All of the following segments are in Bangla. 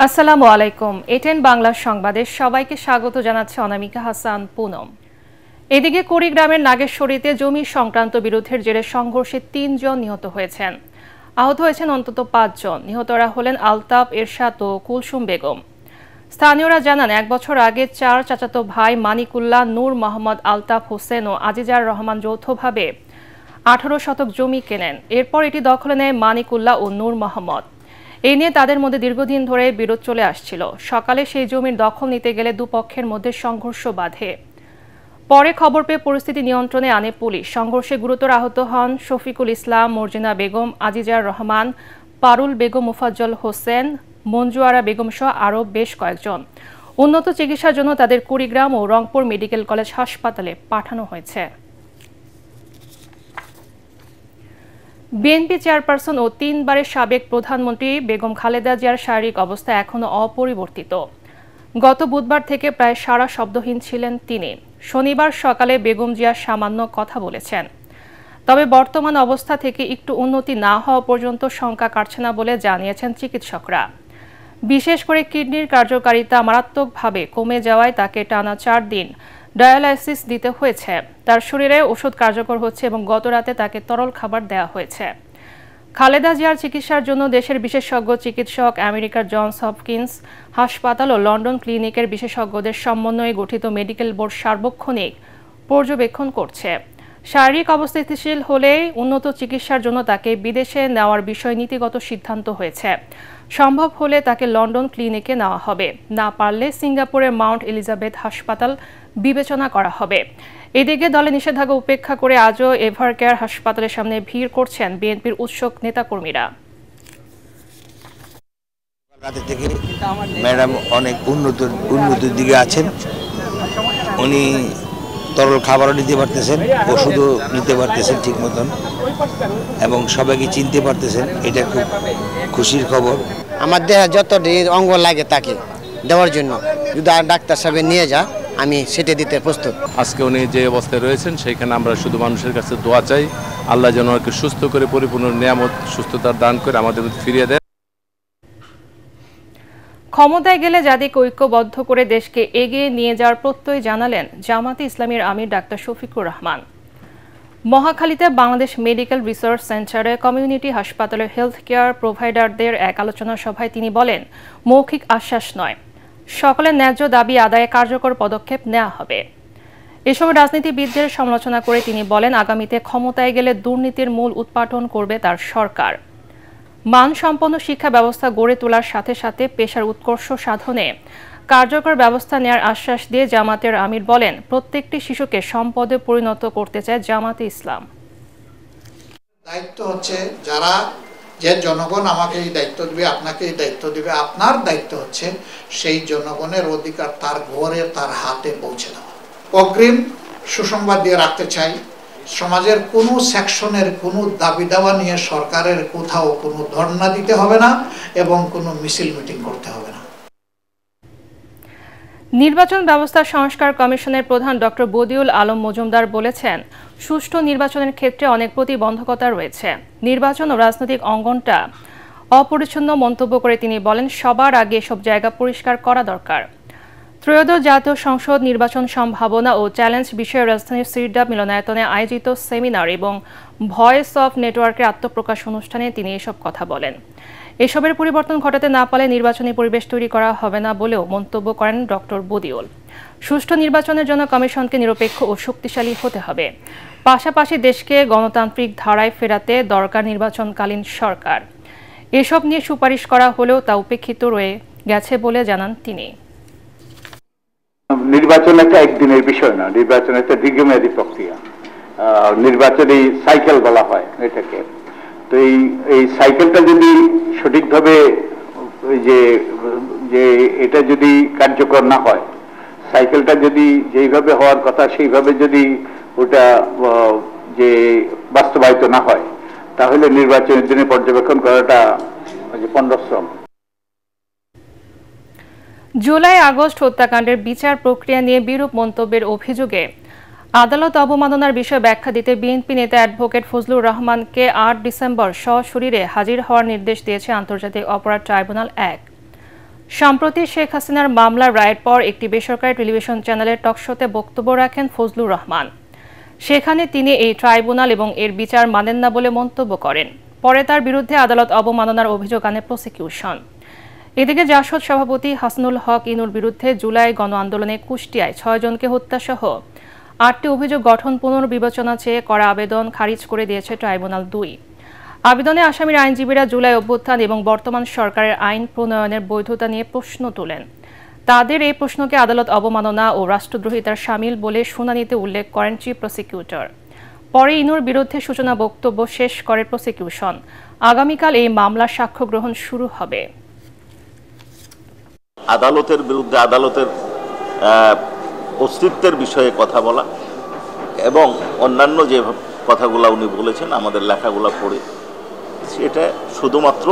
আসসালামু আলাইকুম। এটেন বাংলা সংবাদে সবাইকে স্বাগত জানাচ্ছে অনামিকা হাসান পুনম। এদিকে কুড়িগ্রামের নাগেশ্বরীতে জমি সংক্রান্ত বিরোধের জেরে সংঘর্ষে ৩ জন নিহত হয়েছেন। আহত হয়েছেন অন্তত ৫ জন। নিহতরা হলেন আলতাফ, এরশাদ ও কুলসুম বেগম। স্থানীয়রা জানান, ১ বছর আগে ৪ চাচাতো ভাই মানিকুল্লাহ, নূর মোহাম্মদ, আলতাফ হোসেন ও আজিজার রহমান যৌথভাবে ১৮ শতক জমি কেনেন। এরপর এটি দখলে নেয় মানিকুল্লাহ ও নূর মোহাম্মদ। এই নিয়ে তাদের মধ্যে দীর্ঘদিন ধরে বিরোধ চলে আসছিল। সকালে সেই জমির দখল নিতে গেলে দুপক্ষের মধ্যে সংঘর্ষ বাধে। পরে খবর পেয়ে পরিস্থিতি নিয়ন্ত্রণে আনে পুলিশ। সংঘর্ষে গুরুতর আহত হন শফিকুল ইসলাম, মর্জিনা বেগম, আজিজার রহমান, পারুল বেগম, মুফাজ্জল হোসেন, মঞ্জুয়ারা বেগম সহ আরও বেশ কয়েকজন। উন্নত চিকিৎসার জন্য তাদের কুড়িগ্রাম ও রংপুর মেডিকেল কলেজ হাসপাতালে পাঠানো হয়েছে। বিএনপি চেয়ারপারসন ও ৩ বারের সাবেক প্রধানমন্ত্রী বেগম খালেদা জিয়ার শারীরিক অবস্থা এখনও অপরিবর্তিত। গত বুধবার থেকে প্রায় সারা শব্দহীন ছিলেন তিনি। শনিবার সকালে বেগম জিয়া সামান্য কথা বলেছেন। তবে বর্তমান অবস্থা থেকে একটু উন্নতি না হওয়া পর্যন্ত শঙ্কা কাটছে না বলে জানিয়েছেন চিকিৎসকরা। বিশেষ করে কিডনির কার্যকারিতা মারাত্মকভাবে কমে যাওয়ায় তাকে টানা ৪ দিন ডায়ালাইসিস দিতে হয়েছে। তার শরীরে ওষুধ কার্যকর হচ্ছে এবং গতরাতে তাকে তরল খাবার দেওয়া হয়েছে। খালেদা জিয়ার চিকিৎসার জন্য দেশের বিশেষজ্ঞ চিকিৎসক, আমেরিকার জনস হপকিন্স হাসপাতাল ও লন্ডন ক্লিনিকের বিশেষজ্ঞদের সমন্বয়ে গঠিত মেডিকেল বোর্ড সার্বক্ষণিক পর্যবেক্ষণ করছে। শারীরিক অবস্থা স্থিতিশীল হলে উন্নত চিকিৎসার জন্য তাকে বিদেশে নেওয়ার বিষয়ে নীতিগত সিদ্ধান্ত হয়েছে। সম্ভব হলে তাকে লন্ডন ক্লিনিকে নেওয়া হবে, না পারলে সিঙ্গাপুরের মাউন্ট এলিজাবেথ হাসপাতাল বিবেচনা করা হবে। এদিকে দলে নিষেধাজ্ঞা উপেক্ষা করে আজও এভারকেয়ার হাসপাতালের সামনে ভিড় করছেন বিএনপির উৎসুক নেতাকর্মীরা। ম্যাডাম অনেক উন্নতির দিকে আছেন। উনি তরল খাবারও নিতে পারতেছেন, ওষুধও নিতে পারতেছেন ঠিক মতন, এবং সবাইকে চিনতে পারতেছেন। এটা খুব খুশির খবর। আমার দেহে যত অঙ্গ লাগে তাকে দেওয়ার জন্য যদি ডাক্তার সাহেব নিয়ে যা, আমি সেটা দিতে প্রস্তুত। আজকে উনি যে অবস্থায় রয়েছেন সেখানে আমরা শুধু মানুষের কাছে দোয়া চাই, আল্লাহ যেন ওকে সুস্থ করে পরিপূর্ণ নিয়ামত সুস্থতার দান করে আমাদের ফিরিয়ে দেয়। ক্ষমতায় গেলে জাতিকে ঐক্যবদ্ধ করে দেশকে এগিয়ে নিয়ে যাওয়ার প্রত্যয় জানালেন জামাতে ইসলামীর আমির ডাক্তার শফিকুর রহমান। মহাখালীতে বাংলাদেশ মেডিকেল রিসার্চ সেন্টারে কমিউনিটি হাসপাতালের হেলথ কেয়ার প্রোভাইডারদের এক আলোচনা সভায় তিনি বলেন, মৌখিক আশ্বাস নয়, সকলের ন্যায্য দাবি আদায়ে কার্যকর পদক্ষেপ নেওয়া হবে। এসব রাজনীতিবিদদের সমালোচনা করে তিনি বলেন, আগামীতে ক্ষমতায় গেলে দুর্নীতির মূল উৎপাটন করবে তার সরকার। মানসম্পন্ন শিক্ষা ব্যবস্থা গড়ে তোলার সাথে সাথে পেশার উৎকর্ষ সাধনে কার্যকর ব্যবস্থা নেওয়ার আশ্বাস দিয়ে জামাতের আমির বলেন, প্রত্যেকটি শিশুকে সম্পদে পরিণত করতে চায় জামাতে ইসলাম। দায়িত্ব হচ্ছে যে জনগণ আমাকে এই দায়িত্ব দিবে, আপনাকে এই দায়িত্ব দিবে, আপনার দায়িত্ব হচ্ছে সেই জনগণের অধিকার তার ঘরে তার হাতে পৌঁছে দেওয়া। অগ্রিম সুসংবাদ দিয়ে রাখতে চাই, সমাজের কোনো সেকশনের কোনো দাবি দাওয়া নিয়ে সরকারের কোথাও কোনো ধর্ণা দিতে হবে না এবং কোনো মিছিল মিটিং করতে হবে না। নির্বাচন ব্যবস্থা সংস্কার কমিশনের প্রধান ডক্টর বদিউল আলম মজুমদার বলেছেন, সুষ্ঠু নির্বাচনের ক্ষেত্রে অনেক প্রতিবন্ধকতা রয়েছে। নির্বাচন ও রাজনৈতিক অঙ্গনটা অপরিচ্ছন্ন মন্তব্য করে তিনি বলেন, সবার আগে এসব জায়গা পরিষ্কার করা দরকার। ত্রয়োদশ জাতীয় সংসদ নির্বাচন সম্ভাবনা ও চ্যালেঞ্জ বিষয়ে রাজধানীর সিরডাব মিলনায়তনে আয়োজিত সেমিনার এবং ভয়েস অফ নেটওয়ার্কের আত্মপ্রকাশ অনুষ্ঠানে তিনি এসব কথা বলেন। এসবের পরিবর্তন ঘটাতে না পারলে নির্বাচনী পরিবেশ তৈরি করা হবে না বলেও মন্তব্য করেন ডক্টর বদিউল। সুষ্ঠু নির্বাচনের জন্য কমিশনকে নিরপেক্ষ ও শক্তিশালী হতে হবে। পাশাপাশি দেশকে গণতান্ত্রিক ধারায় ফেরাতে দরকার নির্বাচনকালীন সরকার। এসব নিয়ে সুপারিশ করা হলেও তা উপেক্ষিত রয়ে গেছে বলে জানান তিনি। নির্বাচন একটা একদিনের বিষয় না, নির্বাচন একটা দীর্ঘমেয়াদী প্রক্রিয়া। নির্বাচনী সাইকেল বলা হয় এটাকে। তো এই সাইকেলটা যদি সঠিকভাবে যে এটা যদি কার্যকর না হয়, সাইকেলটা যদি যেইভাবে হওয়ার কথা সেইভাবে যদি ওটা যে বাস্তবায়িত না হয়, তাহলে নির্বাচনের দিনে পর্যবেক্ষণ করাটা পণ্ডশ্রম। জুলাই আগস্ট হত্যাকাণ্ডের বিচার প্রক্রিয়া নিয়ে বিরূপ মন্তব্যের অভিযোগে আদালত অবমাননার বিষয়ে ব্যাখ্যা দিতে বিএনপি নেতা অ্যাডভোকেট ফজলুর রহমানকে ৮ ডিসেম্বর সশরীরে হাজির হওয়ার নির্দেশ দিয়েছে আন্তর্জাতিক অপরাধ ট্রাইব্যুনাল ১। সম্প্রতি শেখ হাসিনার মামলার রায়ের পর একটি বেসরকারি টেলিভিশন চ্যানেলের টকশোতে বক্তব্য রাখেন ফজলুর রহমান। সেখানে তিনি এই ট্রাইব্যুনাল এবং এর বিচার মানেন না বলে মন্তব্য করেন। পরে তার বিরুদ্ধে আদালত অবমাননার অভিযোগ আনে প্রসিকিউশন। এদিকে জাসদ সভাপতি হাসানুল হক ইনুর বিরুদ্ধে জুলাই গণ আন্দোলনে কুষ্টিয়ায় 6 জনকে হত্যাসহ 8টি অভিযোগ গঠন পুনর্বিবেচনা চেয়ে করা আবেদন খারিজ করে দিয়েছে ট্রাইব্যুনাল 2। আবেদনে আসামির আইনজীবীরা জুলাই অভ্যুত্থান এবং বর্তমান সরকারের আইন প্রণয়নের বৈধতা নিয়ে প্রশ্ন তোলেন। তাদের এই প্রশ্নকে আদালত অবমাননা ও রাষ্ট্রদ্রোহিতার শামিল বলে শুনানিতে উল্লেখ করেন চিফ প্রসিকিউটর। পরে ইনুর বিরুদ্ধে সূচনা বক্তব্য শেষ করে প্রসিকিউশন। আগামীকাল এই মামলার সাক্ষ্য গ্রহণ শুরু হবে। আদালতের বিরুদ্ধে আদালতের অস্তিত্বের বিষয়ে কথা বলা এবং অন্যান্য যে কথাগুলো উনি বলেছেন আমাদের লেখাগুলো পড়ে, সেটা শুধুমাত্র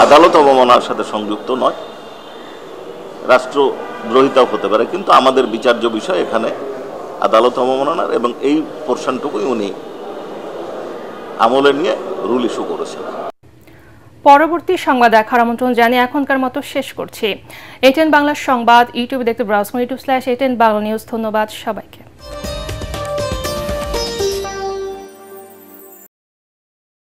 আদালত অবমাননার সাথে সংযুক্ত নয়, রাষ্ট্রদ্রোহিতাও হতে পারে, কিন্তু আমাদের বিচার্য বিষয় এখানে আদালত অবমাননার, এবং এই পোর্শনটুকুই উনি আমলে নিয়ে রুল ইস্যু করেছেন। পরবর্তী সংবাদ দেখার আমন্ত্রণ জানিয়ে এখনকার মতো শেষ করছি। ATN বাংলা সংবাদ ইউটিউবে দেখতে ব্রাউজ করুন, YouTube/ATN বাংলা নিউজ। ধন্যবাদ সবাইকে।